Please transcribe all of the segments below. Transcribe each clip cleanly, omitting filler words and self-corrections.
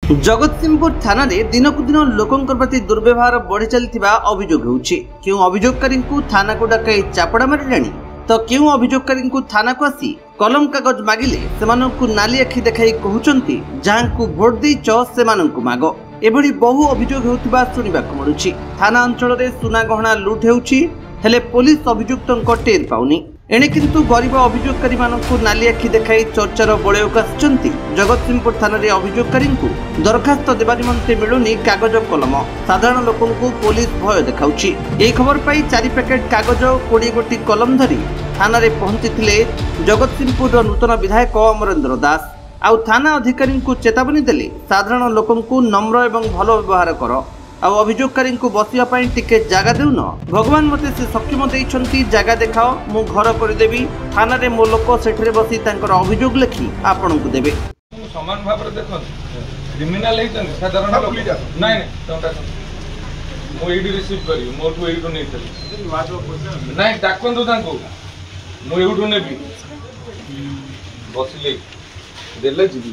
जगतसिंहपुर थाना रे दिनकु दिन लोकंर प्रति दुर्व्यवहार बढ़ी चलथिबा अभियोग होउछि। केउ अभियोगकारी को थाना को डकाई चापड़ा मारिलानी तो केउ अभियोगकारी को थाना को आसी कलम कागज मागिले सेमानंकु नाली आखि देखाई कहउचंती जाहांकु भोट देइच सेमानंकु मागो। एभଳି बहु अभियोग हेउथिबा सुनिबाक मिलुछि। थाना अंचल रे सुना गहना लूट हेउछि हेले पुलिस अभियुक्तंक टेर पाउनी। एणे किंतु गरीब अभियोगकारी मानकु नाली आखि देखाई चर्चार बळयक आछंती। जगतसिंहपुर थाना रे अभियोगकारी को दरखास्त देबा निमंते मिलुनी कागज कलम। साधारण लोकंकु पुलिस भय देखाउछि। एई खबर पाई 4 पैकेट कागज 20 गोटी कलम धरी थाना रे पहुंचीथिले जगतसिंहपुर नूतन विधायक अमरेंद्र दास। आउ थाना अधिकारी को चेतावनी देले साधारण लोकंकु नम्र एवं भलो व्यवहार कर आ अभियोगकारी को बसिया पाई टिके जागा देउन। भगवान मते से सक्षम देइछंती जागा देखाओ मु घर कर देबी। थाना रे मो लोक सेठरे बसी तांकर अभियोग लेखि आपन को देबे। समान भाव रे देखन क्रिमिनल हेतन साधारण लोक नै नै टंका मु एडी रिसीव करी मोटू एडू नै तली नै डाकन दो तांको मु एडू नेबी बसिले देले जीबी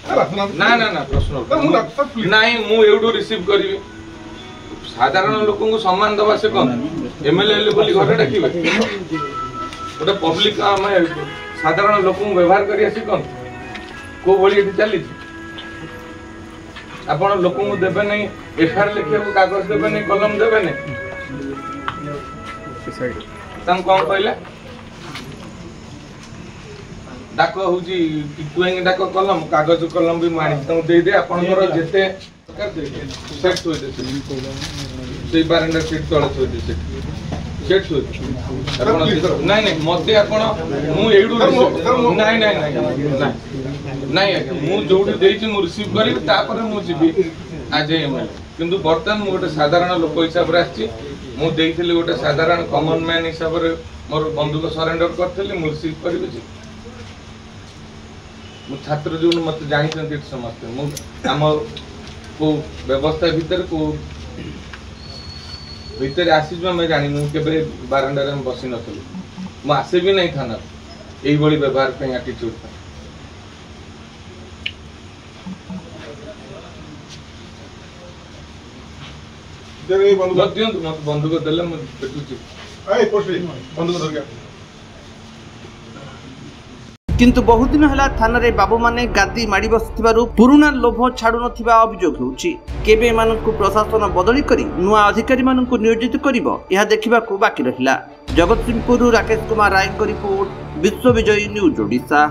ना ना ना प्रश्न नहीं मु एडू रिसीव करी साधारण लोक को सम्मान दबा से कौन एमएलए बोली घर डाकिबे गोटे पब्लिक साधारण लोक व्यवहार करी आसी कौन को भली एठी चली आपण लोक को देबे नहीं एफआईआर लिखे को कागज देबे नहीं कलम देबे नहीं तम कौन कहले डाक होजी टुएंग डाक कलम कागज कलम भी मानी त दे दे आपण कर जेते सेट होय दे से बारंडा सीट तळे होय दे सेट होय आपण नहीं नहीं मते आपण मु एडू नहीं नहीं नहीं नहीं मु जोडी देछि मु रिसीव करी ता पर मु जीबी आज एमएल किंतु बर्तन मु गोटे साधारण लोक हिसाब रे आछि मु देइथिले गोटे साधारण कॉमन मैन हिसाब रे मोर बंधुक सरेंडर करथिले मु रिसीव करी मु छात्र जो मत जानी समझते मु आम को व्यवस्था भीतर आसी मैं जानी मु केबे बारंडा रे बसी नथली मु आसे भी नहीं थाना एई बड़ी व्यवहार पे एटीट्यूड जरे बंधुक दियंतु मत बंधुक देले मु पेटुची ए पोस्टरी बंधुक धर गया। किंतु बहुत दिन है थाना रे बाबू माने गादी माड़ी बसथिबारु पुराना लोभ छाड़ू नथिबा अभियोग होउछि। केबे मानकु प्रशासन बदली करी नुआ अधिकारी मानकु नियोजित करिवो यह देखिबा को बाकी रहिला। जगतसिंहपुर राकेश कुमार राय को रिपोर्ट, विश्व विजयी न्यूज ओडिशा।